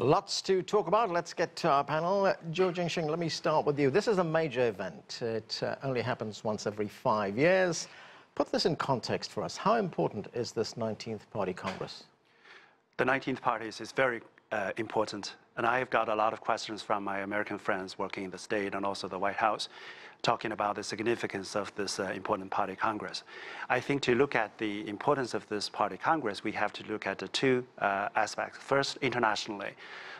Lots to talk about. Let's get to our panel. Zhou Jingxin, let me start with you. This is a major event. It only happens once every 5 years. Put this in context for us. How important is this 19th Party Congress? The 19th Party is very important. And I've got a lot of questions from my American friends working in the state and also the White House, talking about the significance of this important Party Congress. I think to look at the importance of this Party Congress, we have to look at the two aspects. First, internationally.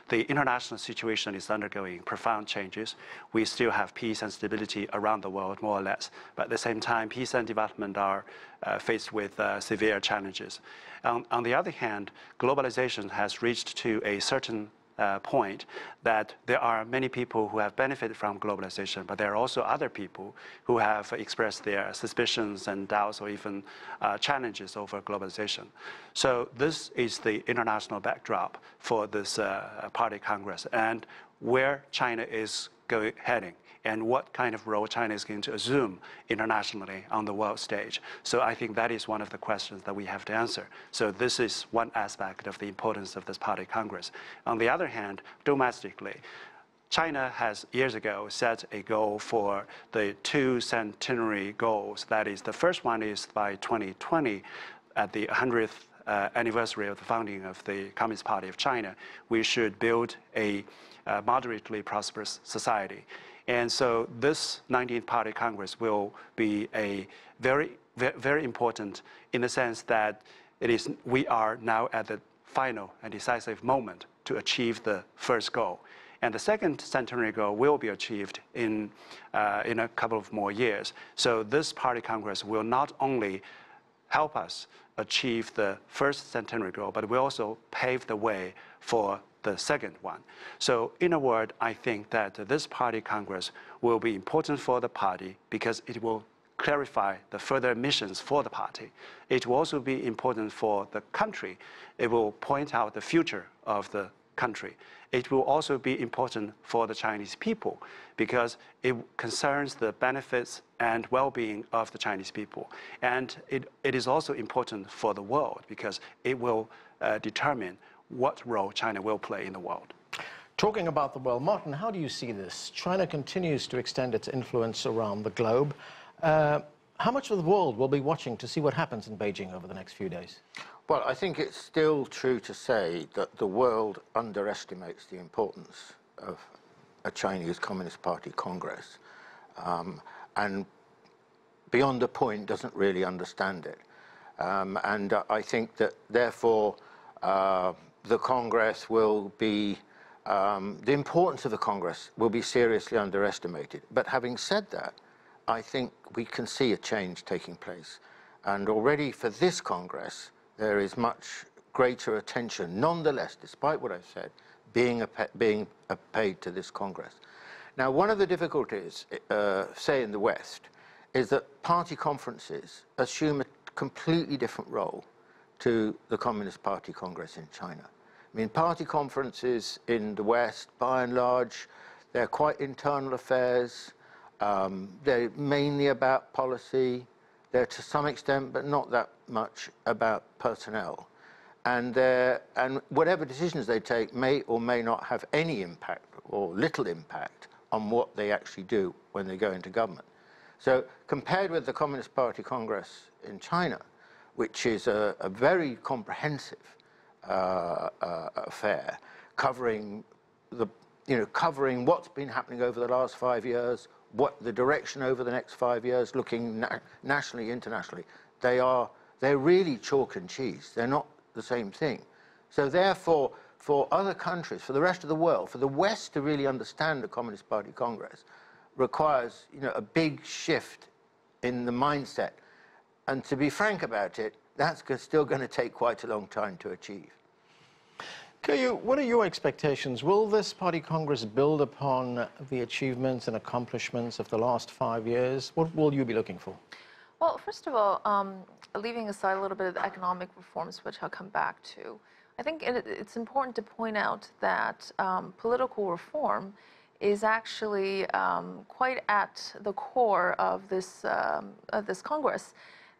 The international situation is undergoing profound changes. We still have peace and stability around the world, more or less. But at the same time, peace and development are faced with severe challenges. On the other hand, globalization has reached to a certain point that there are many people who have benefited from globalization, but there are also other people who have expressed their suspicions and doubts or even challenges over globalization. So this is the international backdrop for this Party Congress and where China is heading and what kind of role China is going to assume internationally on the world stage. So I think that is one of the questions that we have to answer. So this is one aspect of the importance of this Party Congress. On the other hand, domestically, China has years ago set a goal for the 2 centenary goals. That is, the first one is by 2020, at the 100th anniversary of the founding of the Communist Party of China, we should build a moderately prosperous society. And so this 19th Party Congress will be a very important in the sense that we are now at the final and decisive moment to achieve the first goal. And the second centenary goal will be achieved in a couple of more years. So this Party Congress will not only help us achieve the first centenary goal, but will also pave the way for the second one. So in a word, I think that this Party Congress will be important for the party because it will clarify the further missions for the party. It will also be important for the country. It will point out the future of the country. It will also be important for the Chinese people because it concerns the benefits and well-being of the Chinese people. And it is also important for the world because it will determine what role China will play in the world. Talking about the world, Martin, how do you see this? China continues to extend its influence around the globe. How much of the world will be watching to see what happens in Beijing over the next few days? Well, I think it's still true to say that the world underestimates the importance of a Chinese Communist Party Congress and beyond a point doesn't really understand it. And I think that therefore the Congress will be, the importance of the Congress will be seriously underestimated. But having said that, I think we can see a change taking place. And already for this Congress, there is much greater attention, nonetheless, despite what I've said, being paid to this Congress. Now, one of the difficulties, say in the West, is that party conferences assume a completely different role to the Communist Party Congress in China. I mean, party conferences in the West, by and large, they're quite internal affairs. They're mainly about policy. They're to some extent, but not that much, about personnel. And whatever decisions they take may or may not have any impact or little impact on what they actually do when they go into government. So compared with the Communist Party Congress in China, which is a very comprehensive affair, covering covering what's been happening over the last 5 years, what the direction over the next 5 years, looking nationally, internationally. They're really chalk and cheese. They're not the same thing. So therefore, for other countries, for the rest of the world, for the West to really understand the Communist Party Congress requires, a big shift in the mindset. And to be frank about it, that's still going to take quite a long time to achieve. Keyu, what are your expectations? Will this Party Congress build upon the achievements and accomplishments of the last 5 years? What will you be looking for? Well, first of all, leaving aside a little bit of the economic reforms, which I'll come back to, I think it's important to point out that political reform is actually quite at the core of this Congress.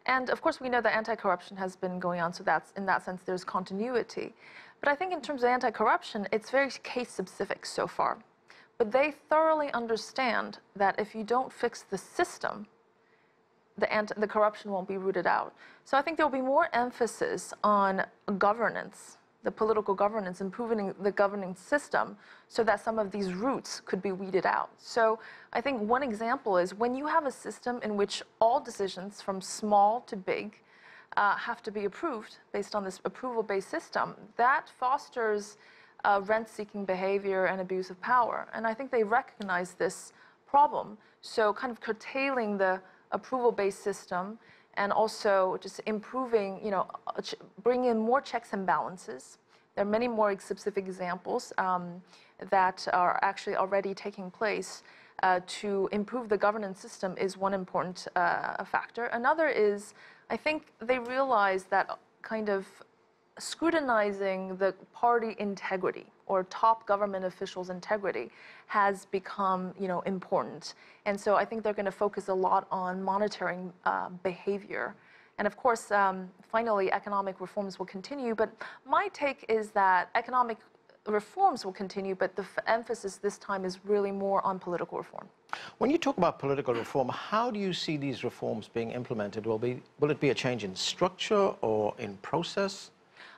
And of course, we know that anti-corruption has been going on, so that's, in that sense, there's continuity. But I think in terms of anti-corruption, it's very case-specific so far. But they thoroughly understand that if you don't fix the system, the corruption won't be rooted out. So I think there will be more emphasis on governance, the political governance, improving the governing system so that some of these roots could be weeded out. So I think one example is when you have a system in which all decisions from small to big have to be approved based on this approval-based system, that fosters rent-seeking behavior and abuse of power. And I think they recognize this problem. So kind of curtailing the approval-based system and also just improving, bring in more checks and balances. There are many more specific examples that are actually already taking place to improve the governance system is one important factor. Another is, I think they realize that kind of scrutinizing the party integrity or top government officials' integrity has become, important. And so I think they're going to focus a lot on monitoring behavior. And of course, finally, economic reforms will continue. But my take is that economic reforms will continue, but the emphasis this time is really more on political reform. When you talk about political reform, how do you see these reforms being implemented? Will it be a change in structure or in process?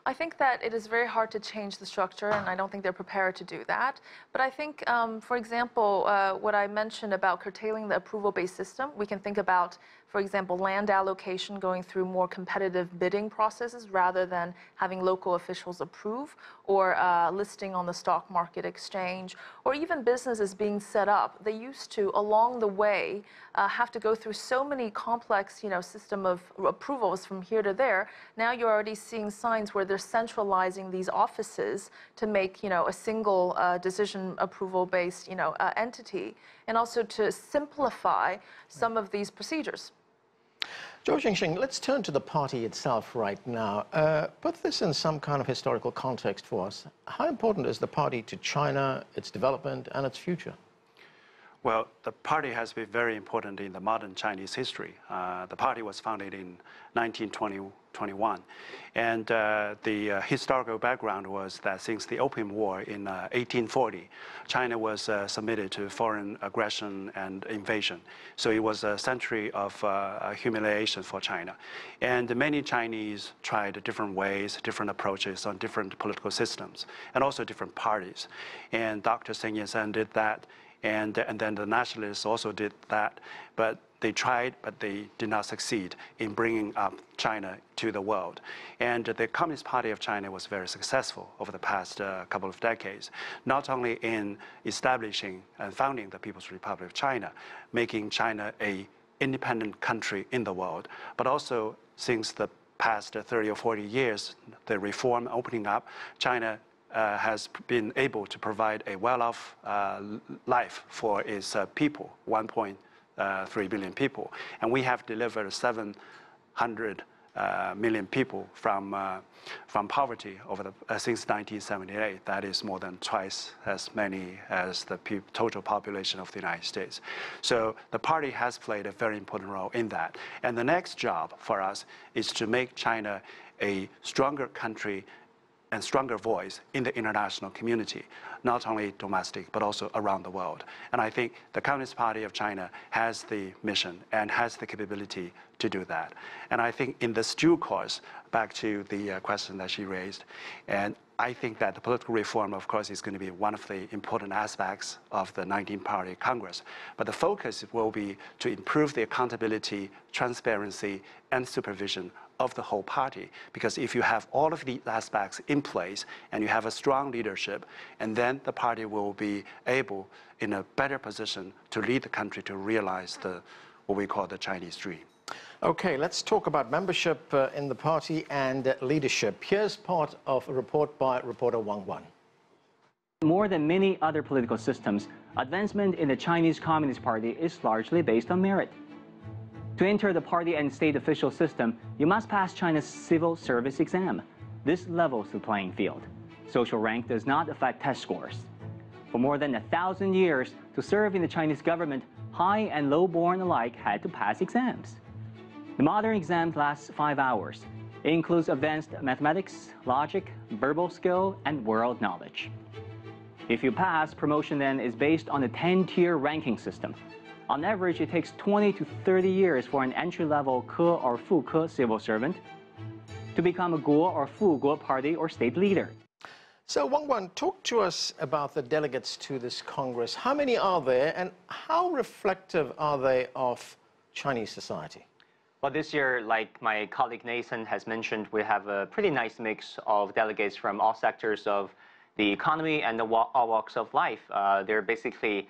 I think that it is very hard to change the structure, and I don't think they're prepared to do that. But I think, for example, what I mentioned about curtailing the approval-based system, we can think about, for example, land allocation going through more competitive bidding processes rather than having local officials approve, or listing on the stock market exchange, or even businesses being set up. They used to, along the way, have to go through so many complex, system of approvals from here to there. Now you're already seeing signs where they're centralizing these offices to make, a single decision approval-based, entity, and also to simplify some of these procedures. Zhou Jingxin, let's turn to the party itself right now. Put this in some kind of historical context for us. How important is the party to China, its development, and its future? Well, the party has been very important in the modern Chinese history. The party was founded in 1921. And the historical background was that since the Opium War in 1840, China was submitted to foreign aggression and invasion. So it was a century of humiliation for China. And many Chinese tried different ways, different approaches on different political systems, and also different parties. And Dr. Sun Yat-sen did that. And then the nationalists also did that, but they tried, but they did not succeed in bringing up China to the world. And the Communist Party of China was very successful over the past couple of decades, not only in establishing and founding the People's Republic of China, making China an independent country in the world, but also since the past 30 or 40 years, the reform opening up, China has been able to provide a well-off life for its people, 1.3 billion people. And we have delivered 700 million people from poverty since 1978. That is more than twice as many as the total population of the United States. So the party has played a very important role in that. And the next job for us is to make China a stronger country and stronger voice in the international community, not only domestic, but also around the world. And I think the Communist Party of China has the mission and has the capability to do that. And I think in this due course, back to the question that she raised, and I think that the political reform, of course, is going to be one of the important aspects of the 19th Party Congress. But the focus will be to improve the accountability, transparency, and supervision of the whole party. Because if you have all of these aspects in place and you have a strong leadership, and then the party will be able, in a better position, to lead the country to realize what we call the Chinese dream. Okay, let's talk about membership in the party and leadership. Here's part of a report by reporter Wang. More than many other political systems, advancement in the Chinese Communist Party is largely based on merit. To enter the party and state official system, you must pass China's civil service exam. This levels the playing field. Social rank does not affect test scores. For more than 1,000 years, to serve in the Chinese government, high and low-born alike had to pass exams. The modern exam lasts 5 hours. It includes advanced mathematics, logic, verbal skill, and world knowledge. If you pass, promotion then is based on a 10-tier ranking system. On average, it takes 20 to 30 years for an entry-level Ke or Fu Ke civil servant to become a Guo or Fu Guo party or state leader. So, Wang, talk to us about the delegates to this Congress. How many are there, and how reflective are they of Chinese society? Well, this year, like my colleague Nathan has mentioned, we have a pretty nice mix of delegates from all sectors of the economy and all walks of life. They're basically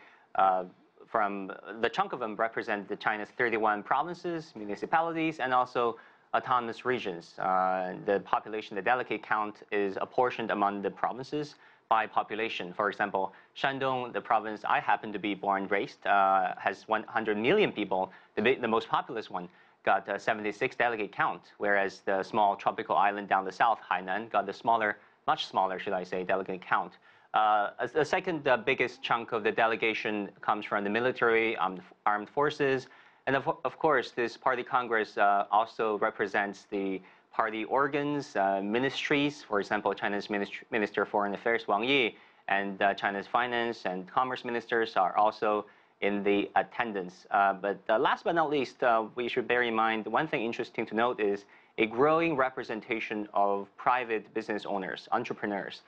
from the chunk of them represent China's 31 provinces, municipalities, and also autonomous regions. The population, the delegate count is apportioned among the provinces by population. For example, Shandong, the province I happen to be born and raised, has 100 million people. The most populous one got a 76 delegate count, whereas the small tropical island down the south, Hainan, got the smaller, much smaller, should I say, delegate count. The second biggest chunk of the delegation comes from the military, armed forces. And of course, this party congress also represents the party organs, ministries. For example, China's Minister of Foreign Affairs, Wang, and China's finance and commerce ministers are also in the attendance. But last but not least, we should bear in mind, one thing interesting to note is a growing representation of private business owners, entrepreneurs.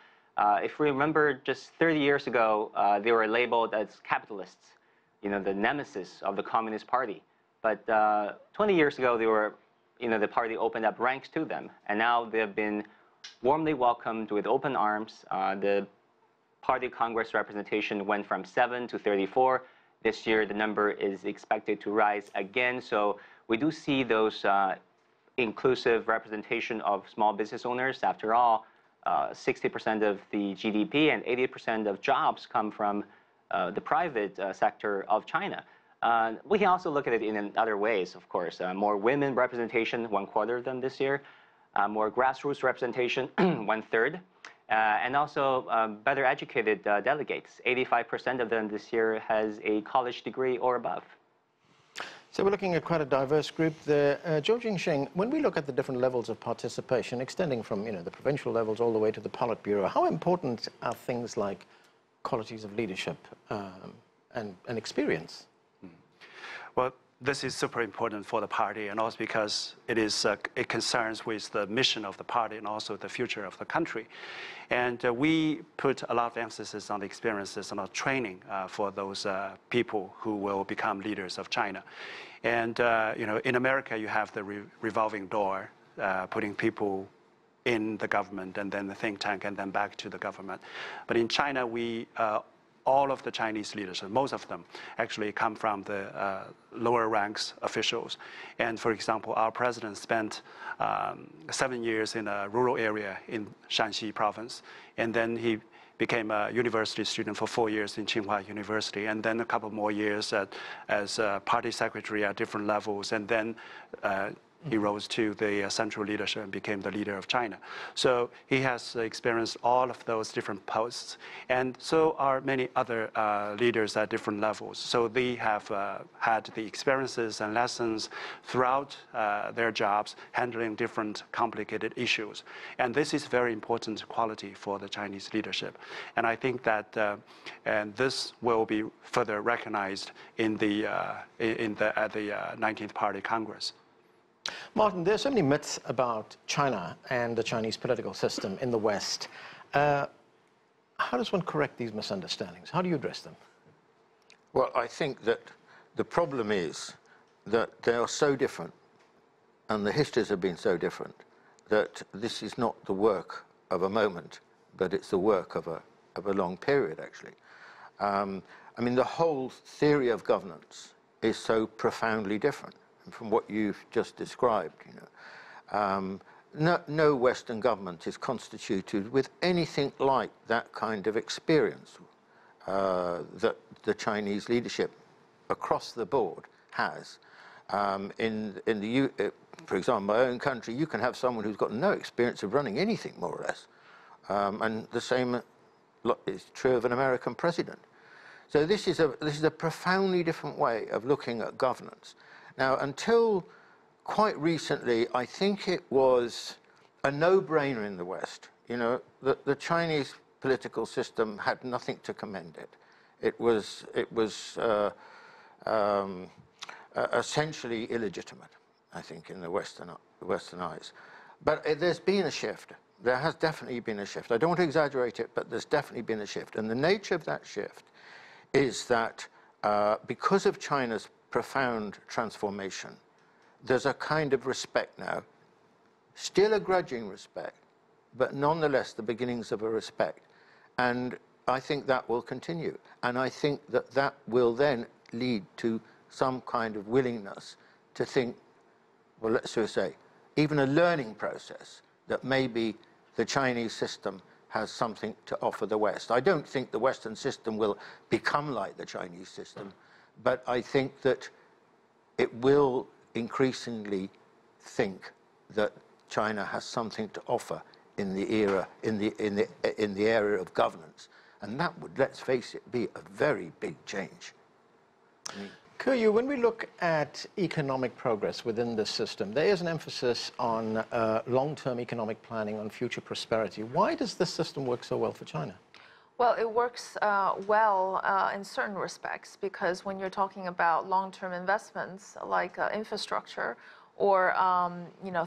If we remember, just 30 years ago, they were labeled as capitalists, you know, the nemesis of the Communist Party. But 20 years ago, they were, you know, the party opened up ranks to them, and now they have been warmly welcomed with open arms. The party Congress representation went from 7 to 34. This year, the number is expected to rise again. So we do see those inclusive representation of small business owners. After all, 60% of the GDP and 80% of jobs come from the private sector of China. We can also look at it in other ways, of course. More women representation, 1/4 of them this year. More grassroots representation, 1/3. And also better educated delegates. 85% of them this year has a college degree or above. So we're looking at quite a diverse group there. Zhou Jingxin, when we look at the different levels of participation, extending from, you know, the provincial levels all the way to the Politburo, how important are things like qualities of leadership and experience? Well, this is super important for the party, and also because it concerns with the mission of the party and also the future of the country. And we put a lot of emphasis on the experiences and our training for those people who will become leaders of China. And you know, in America, you have the revolving door, putting people in the government and then the think tank and then back to the government. But in China, all of the Chinese leadership, most of them actually come from the lower ranks officials. And for example, our president spent 7 years in a rural area in Shanxi province. And then he became a university student for 4 years in Tsinghua University. And then a couple more years as a party secretary at different levels. And then he rose to the central leadership and became the leader of China. So he has experienced all of those different posts. And so are many other leaders at different levels. So they have had the experiences and lessons throughout their jobs handling different complicated issues. And this is very important quality for the Chinese leadership. And I think that and this will be further recognized at the 19th Party Congress. Martin, there are so many myths about China and the Chinese political system in the West. How does one correct these misunderstandings? How do you address them? Well, I think that the problem is that they are so different, and the histories have been so different, that this is not the work of a moment, but it's the work of a long period, actually. I mean, the whole theory of governance is so profoundly different from what you've just described. You know, no Western government is constituted with anything like that kind of experience that the Chinese leadership across the board has. For example, my own country, you can have someone who's got no experience of running anything, more or less, and the same is true of an American president. So this is a profoundly different way of looking at governance. Now, until quite recently, I think it was a no-brainer in the West. You know, the Chinese political system had nothing to commend it. It was essentially illegitimate, I think, in the Western eyes. But there's been a shift. There has definitely been a shift. I don't want to exaggerate it, but there's definitely been a shift. And the nature of that shift is that because of China's profound transformation, there's a kind of respect now, still a grudging respect, but nonetheless the beginnings of a respect. And I think that will continue. And I think that that will then lead to some kind of willingness to think, well, let's just say, even a learning process, that maybe the Chinese system has something to offer the West. I don't think the Western system will become like the Chinese system, but I think that it will increasingly think that China has something to offer in the area of governance, and that would, let's face it, be a very big change. Keyu, when we look at economic progress within this system, there is an emphasis on long-term economic planning, on future prosperity. Why does this system work so well for China? Well, it works well in certain respects, because when you're talking about long-term investments like infrastructure, or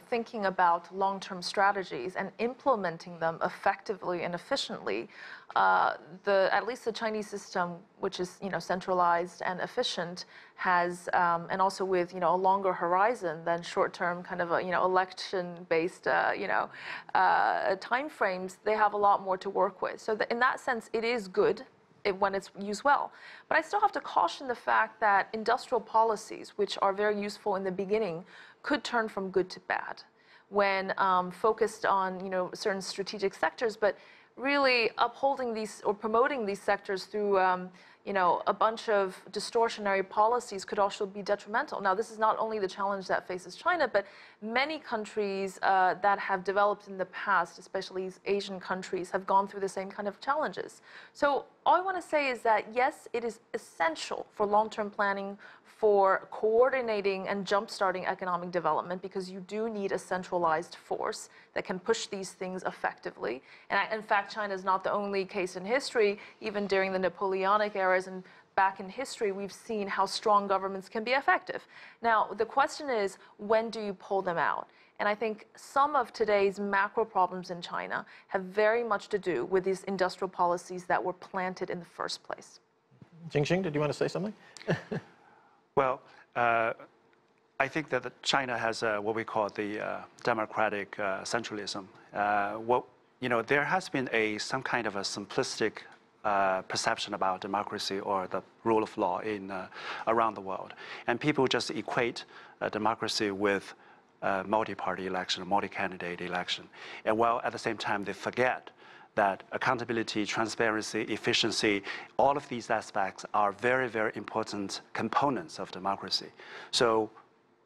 thinking about long-term strategies and implementing them effectively and efficiently, at least the Chinese system, which is centralized and efficient, has and also with a longer horizon than short-term kind of election-based time frames, they have a lot more to work with. So in that sense, it is good when it's used well. But I still have to caution the fact that industrial policies, which are very useful in the beginning, could turn from good to bad when focused on certain strategic sectors, but really upholding these or promoting these sectors through a bunch of distortionary policies could also be detrimental. Now, this is not only the challenge that faces China, but many countries that have developed in the past, especially Asian countries, have gone through the same kind of challenges. So all I want to say is that, yes, it is essential for long-term planning, for coordinating and jump-starting economic development, because you do need a centralized force that can push these things effectively. And in fact, China is not the only case in history. Even during the Napoleonic eras and back in history, we've seen how strong governments can be effective. Now, the question is, when do you pull them out? And I think some of today's macro problems in China have very much to do with these industrial policies that were planted in the first place. Jingxin, did you want to say something? Well, I think that China has what we call the democratic centralism. There has been some kind of a simplistic perception about democracy or the rule of law around the world, and people just equate democracy with multi-party election, multi-candidate election, and while at the same time they forget that accountability, transparency, efficiency, all of these aspects are very, very important components of democracy. So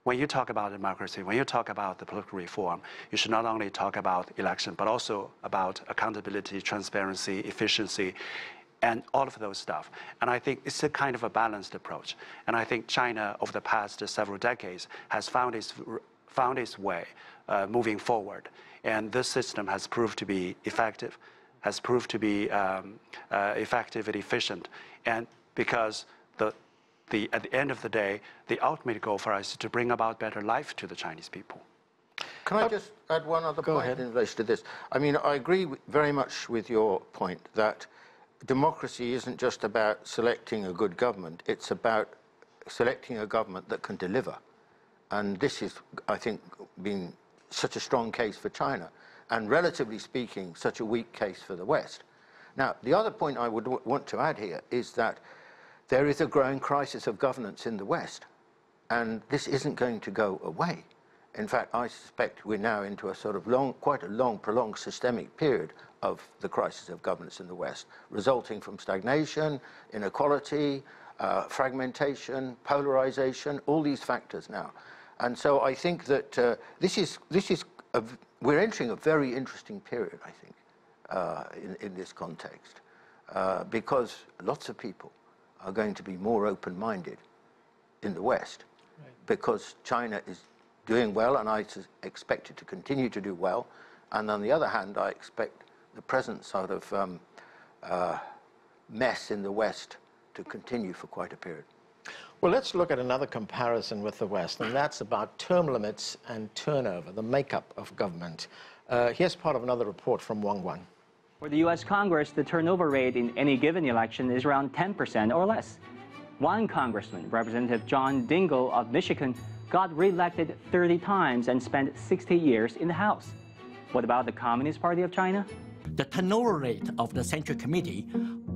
when you talk about democracy, when you talk about the political reform, you should not only talk about election, but also about accountability, transparency, efficiency, and all of those stuff. And I think it's a kind of a balanced approach. And I think China, over the past several decades, has found its way moving forward. And this system has proved to be effective, has proved to be effective and efficient. And because at the end of the day, the ultimate goal for us is to bring about better life to the Chinese people. Can I just add one other point in relation to this? I mean, I agree very much with your point that democracy isn't just about selecting a good government, it's about selecting a government that can deliver. And this is, I think, been such a strong case for China, and relatively speaking, such a weak case for the West. Now, the other point I would want to add here is that there is a growing crisis of governance in the West, and this isn't going to go away. In fact, I suspect we're now into a sort of quite a long, prolonged systemic period of the crisis of governance in the West, resulting from stagnation, inequality, fragmentation, polarization, all these factors now. And so I think that we're entering a very interesting period, I think, in this context, because lots of people are going to be more open-minded in the West, because China is doing well, and I expect it to continue to do well. And on the other hand, I expect the present sort of mess in the West to continue for quite a period. Well, let's look at another comparison with the West, and that's about term limits and turnover, the makeup of government. Here's part of another report from Wang. For the U.S. Congress, the turnover rate in any given election is around 10% or less. One congressman, Representative John Dingell of Michigan, got re-elected 30 times and spent 60 years in the House. What about the Communist Party of China? The turnover rate of the Central Committee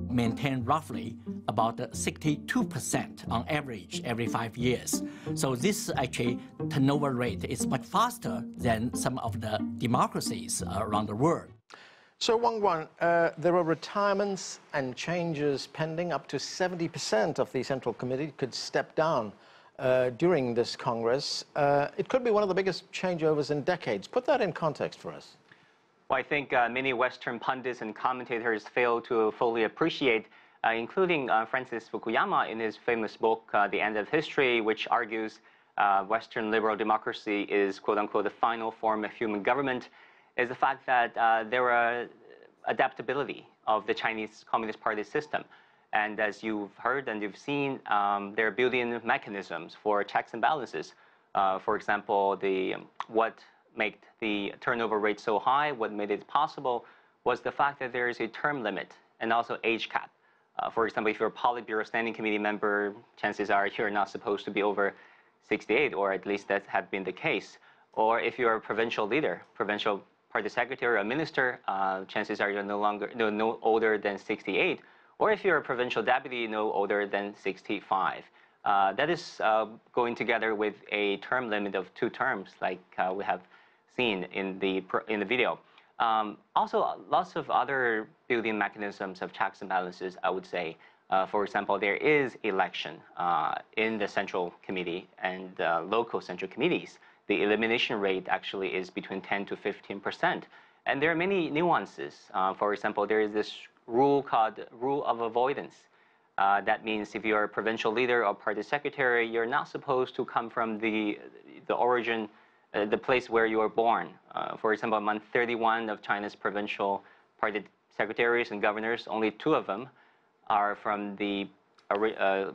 maintained roughly about 62% on average every 5 years. So this actually turnover rate is much faster than some of the democracies around the world. So Wang, there are retirements and changes pending. Up to 70% of the Central Committee could step down during this Congress. It could be one of the biggest changeovers in decades. Put that in context for us. Well, I think many Western pundits and commentators fail to fully appreciate, including Francis Fukuyama in his famous book, The End of History, which argues Western liberal democracy is, quote-unquote, the final form of human government, is the fact that there are adaptability of the Chinese Communist Party system. And as you've heard and you've seen, there are built-in mechanisms for checks and balances. For example, what made the turnover rate so high, what made it possible, was the fact that there is a term limit and also age cap. For example, if you're a Politburo Standing Committee member, chances are you're not supposed to be over 68, or at least that had been the case. Or if you're a provincial leader, provincial party secretary or minister, chances are you're no older than 68. Or if you're a provincial deputy, no older than 65. That is going together with a term limit of 2 terms, like we have seen in the video. Also, lots of other built-in mechanisms of checks and balances, I would say. For example, there is election in the Central Committee and local Central Committees. The elimination rate actually is between 10 to 15%. And there are many nuances. For example, there is this rule called rule of avoidance. That means if you're a provincial leader or party secretary, you're not supposed to come from the origin, the place where you were born. For example, among 31 of China's provincial party secretaries and governors, only 2 of them are from the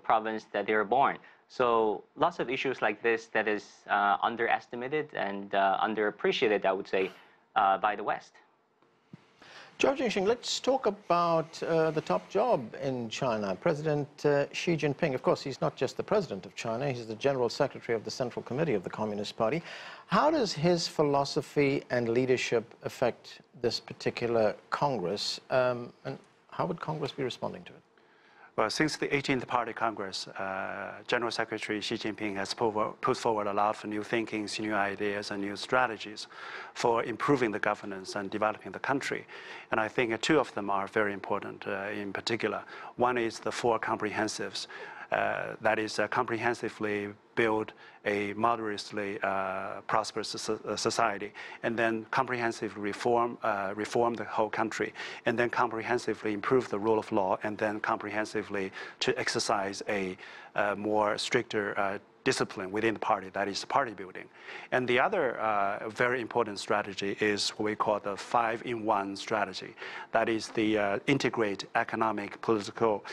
province that they were born. So lots of issues like this that is underestimated and underappreciated, I would say, by the West. Zhou Jingxin, let's talk about the top job in China. President Xi Jinping, of course, he's not just the president of China, he's the general secretary of the Central Committee of the Communist Party. How does his philosophy and leadership affect this particular Congress, and how would Congress be responding to it? Well, since the 18th Party Congress, General Secretary Xi Jinping has put forward a lot of new thinkings, new ideas, and new strategies for improving the governance and developing the country. And I think 2 of them are very important in particular. One is the 4 comprehensives. That is comprehensively build a moderately prosperous society, and then comprehensively reform the whole country, and then comprehensively improve the rule of law, and then comprehensively to exercise a more stricter discipline within the party, that is party building. And the other very important strategy is what we call the 5-in-1 strategy. That is the integrate economic, political,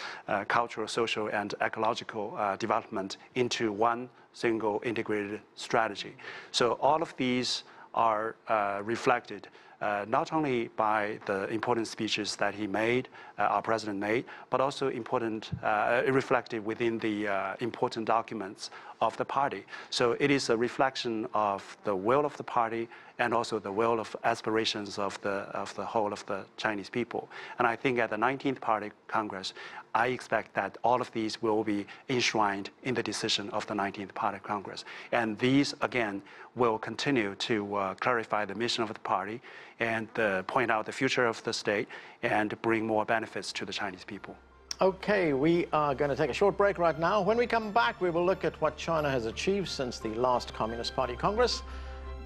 cultural, social, and ecological development into one single integrated strategy. So all of these are reflected not only by the important speeches that he made, our president made, but also reflected within the important documents of the party. So it is a reflection of the will of the party and also the will of aspirations of the whole of the Chinese people. And I think at the 19th Party Congress, I expect that all of these will be enshrined in the decision of the 19th Party Congress. And these, again, will continue to clarify the mission of the party and point out the future of the state and bring more benefits to the Chinese people. Okay, we are going to take a short break right now. When we come back, we will look at what China has achieved since the last Communist Party Congress,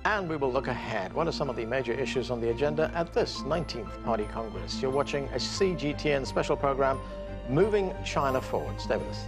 and we will look ahead. What are some of the major issues on the agenda at this 19th Party Congress? You're watching a CGTN special program, Moving China Forward. Stay with us.